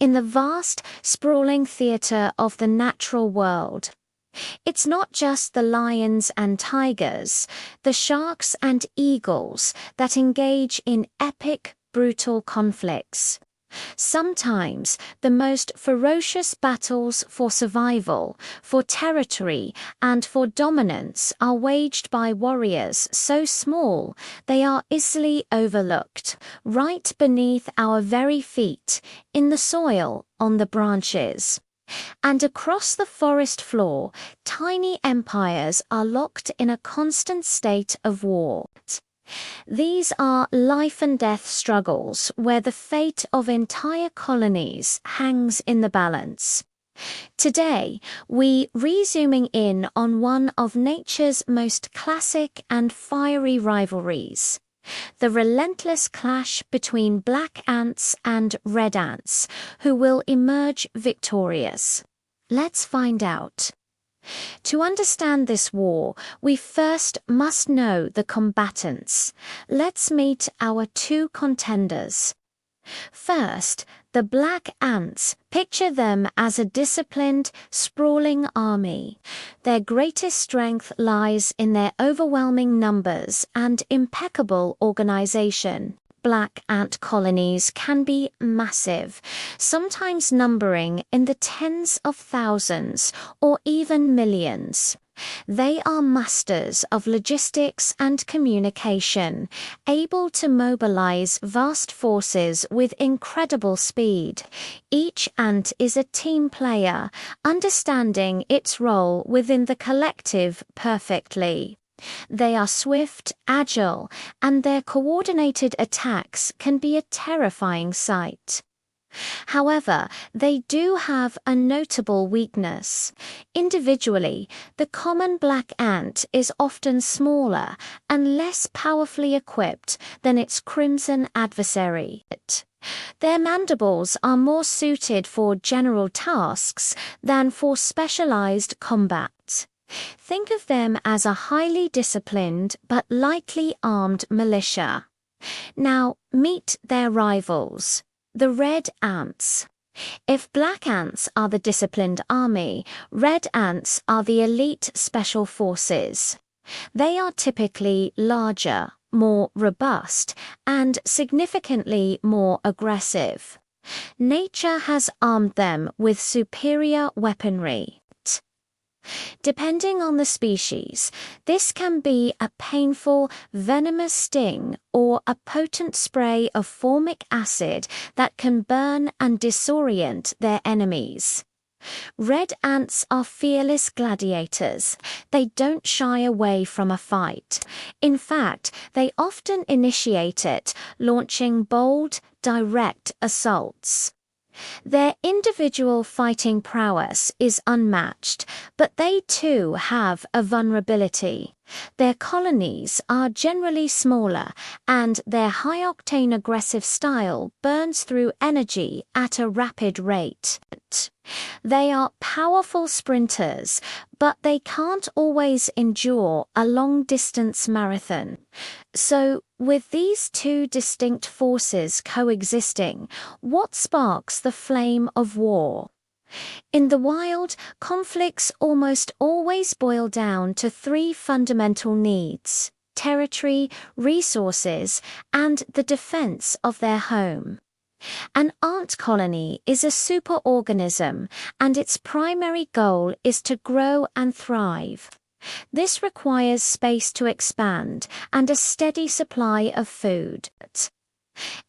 in the vast, sprawling theater of the natural world. It's not just the lions and tigers, the sharks and eagles that engage in epic, brutal conflicts. Sometimes the most ferocious battles for survival, for territory, and for dominance are waged by warriors so small they are easily overlooked, right beneath our very feet, in the soil, on the branches. And across the forest floor, tiny empires are locked in a constant state of war. These are life and death struggles where the fate of entire colonies hangs in the balance. Today, we re-zooming in on one of nature's most classic and fiery rivalries, the relentless clash between black ants and red ants, who will emerge victorious. Let's find out. To understand this war, we first must know the combatants. Let's meet our two contenders. First, the black ants. Picture them as a disciplined, sprawling army. Their greatest strength lies in their overwhelming numbers and impeccable organization. Black ant colonies can be massive, sometimes numbering in the tens of thousands or even millions. They are masters of logistics and communication, able to mobilize vast forces with incredible speed. Each ant is a team player, understanding its role within the collective perfectly. They are swift, agile, and their coordinated attacks can be a terrifying sight. However, they do have a notable weakness. Individually, the common black ant is often smaller and less powerfully equipped than its crimson adversary. Their mandibles are more suited for general tasks than for specialized combat. Think of them as a highly disciplined but lightly armed militia. Now, meet their rivals, the red ants. If black ants are the disciplined army, red ants are the elite special forces. They are typically larger, more robust, and significantly more aggressive. Nature has armed them with superior weaponry. Depending on the species, this can be a painful, venomous sting or a potent spray of formic acid that can burn and disorient their enemies. Red ants are fearless gladiators. They don't shy away from a fight. In fact, they often initiate it, launching bold, direct assaults. Their individual fighting prowess is unmatched, but they too have a vulnerability. Their colonies are generally smaller, and their high-octane aggressive style burns through energy at a rapid rate. They are powerful sprinters, but they can't always endure a long-distance marathon. So, with these two distinct forces coexisting, what sparks the flame of war? In the wild, conflicts almost always boil down to three fundamental needs: territory, resources, and the defense of their home. An ant colony is a superorganism, and its primary goal is to grow and thrive. This requires space to expand and a steady supply of food.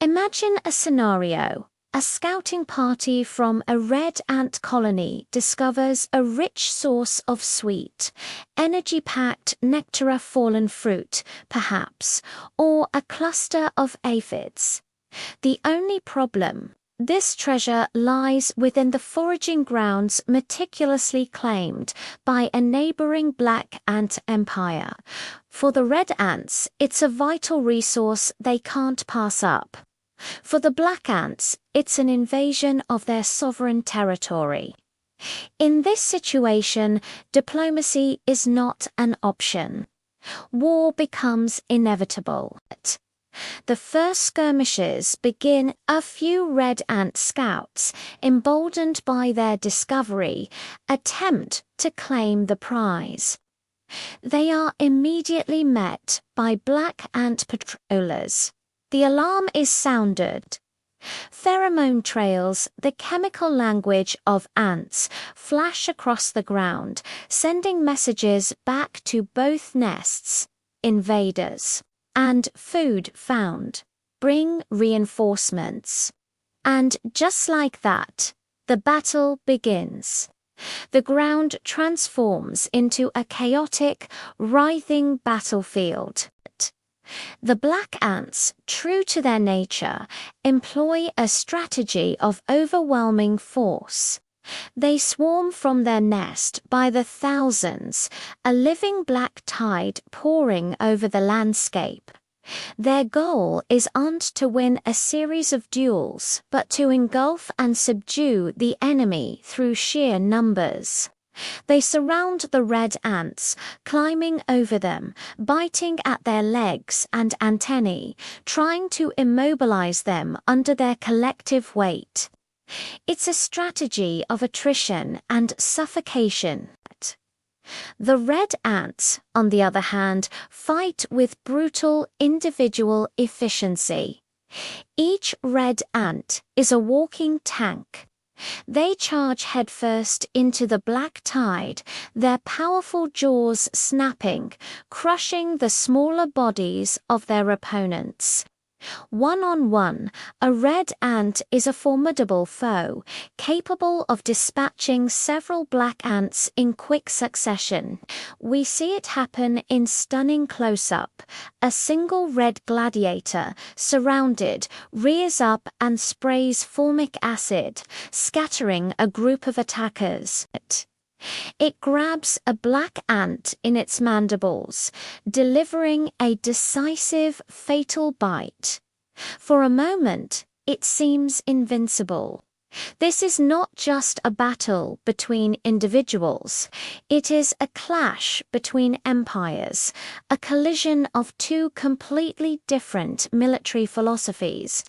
Imagine a scenario. A scouting party from a red ant colony discovers a rich source of sweet, energy-packed nectar fallen fruit, perhaps, or a cluster of aphids. The only problem: this treasure lies within the foraging grounds meticulously claimed by a neighboring black ant empire. For the red ants, it's a vital resource they can't pass up. For the black ants, it's an invasion of their sovereign territory. In this situation, diplomacy is not an option. War becomes inevitable. The first skirmishes begin. A few red ant scouts, emboldened by their discovery, attempt to claim the prize. They are immediately met by black ant patrollers. The alarm is sounded. Pheromone trails, the chemical language of ants, flash across the ground, sending messages back to both nests. Invaders and food found. Bring reinforcements. And just like that, the battle begins. The ground transforms into a chaotic, writhing battlefield. The black ants, true to their nature, employ a strategy of overwhelming force. They swarm from their nest by the thousands, a living black tide pouring over the landscape. Their goal isn't to win a series of duels, but to engulf and subdue the enemy through sheer numbers. They surround the red ants, climbing over them, biting at their legs and antennae, trying to immobilize them under their collective weight. It's a strategy of attrition and suffocation. The red ants, on the other hand, fight with brutal individual efficiency. Each red ant is a walking tank. They charge headfirst into the black tide, their powerful jaws snapping, crushing the smaller bodies of their opponents. One-on-one, a red ant is a formidable foe, capable of dispatching several black ants in quick succession. We see it happen in stunning close-up. A single red gladiator, surrounded, rears up and sprays formic acid, scattering a group of attackers. It grabs a black ant in its mandibles, delivering a decisive, fatal bite. For a moment, it seems invincible. This is not just a battle between individuals. It is a clash between empires, a collision of two completely different military philosophies.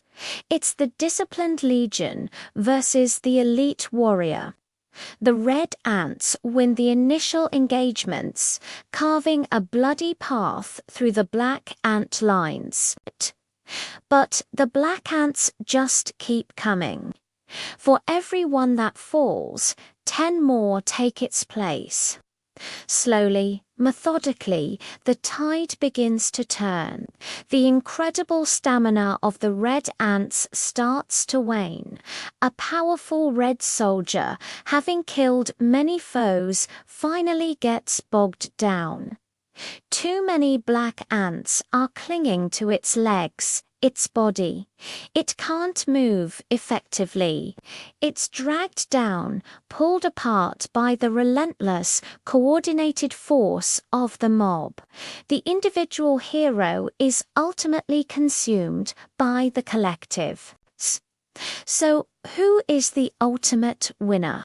It's the disciplined legion versus the elite warrior. The red ants win the initial engagements, carving a bloody path through the black ant lines. But the black ants just keep coming. For every one that falls, 10 more take its place. Slowly, methodically, the tide begins to turn. The incredible stamina of the red ants starts to wane. A powerful red soldier, having killed many foes, finally gets bogged down. Too many black ants are clinging to its legs, its body. It can't move effectively. It's dragged down, pulled apart by the relentless, coordinated force of the mob. The individual hero is ultimately consumed by the collective. So, who is the ultimate winner?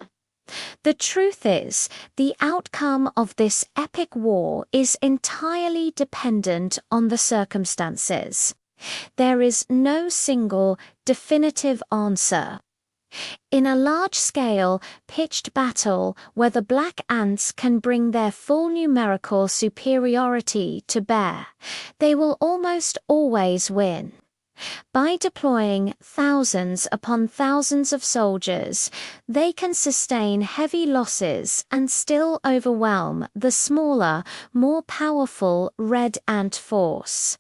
The truth is, the outcome of this epic war is entirely dependent on the circumstances. There is no single, definitive answer. In a large-scale, pitched battle where the black ants can bring their full numerical superiority to bear, they will almost always win. By deploying thousands upon thousands of soldiers, they can sustain heavy losses and still overwhelm the smaller, more powerful red ant force.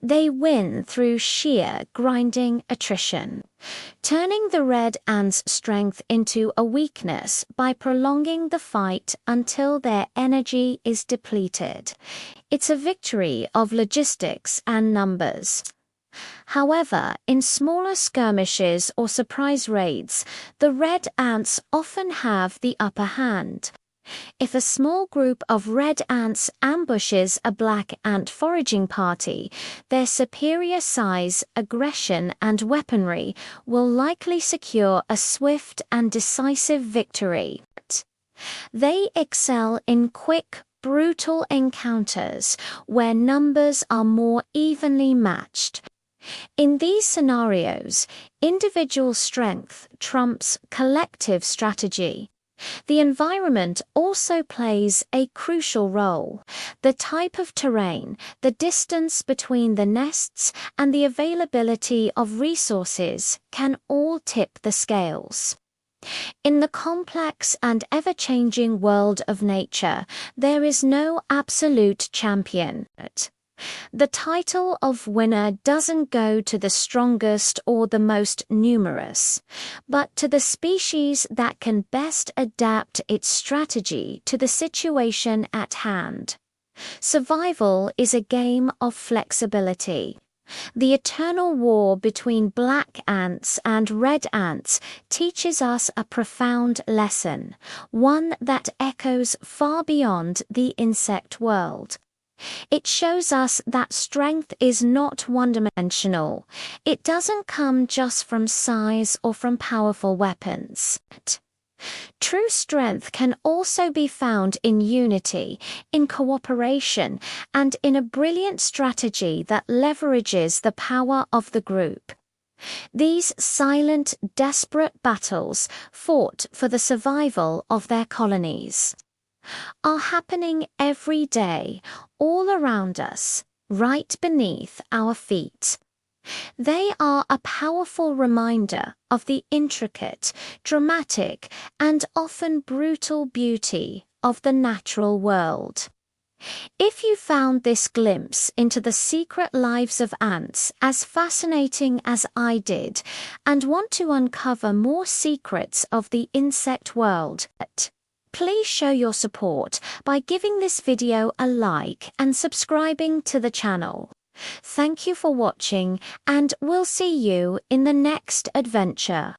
They win through sheer grinding attrition, turning the red ants' strength into a weakness by prolonging the fight until their energy is depleted. It's a victory of logistics and numbers. However, in smaller skirmishes or surprise raids, the red ants often have the upper hand. If a small group of red ants ambushes a black ant foraging party, their superior size, aggression, and weaponry will likely secure a swift and decisive victory. They excel in quick, brutal encounters where numbers are more evenly matched. In these scenarios, individual strength trumps collective strategy. The environment also plays a crucial role. The type of terrain, the distance between the nests, and the availability of resources can all tip the scales. In the complex and ever-changing world of nature, there is no absolute champion. The title of winner doesn't go to the strongest or the most numerous, but to the species that can best adapt its strategy to the situation at hand. Survival is a game of flexibility. The eternal war between black ants and red ants teaches us a profound lesson, one that echoes far beyond the insect world. It shows us that strength is not one-dimensional. It doesn't come just from size or from powerful weapons. True strength can also be found in unity, in cooperation, and in a brilliant strategy that leverages the power of the group. These silent, desperate battles fought for the survival of their colonies are happening every day, all around us, right beneath our feet. They are a powerful reminder of the intricate, dramatic, and often brutal beauty of the natural world. If you found this glimpse into the secret lives of ants as fascinating as I did, and want to uncover more secrets of the insect world, please show your support by giving this video a like and subscribing to the channel. Thank you for watching, and we'll see you in the next adventure.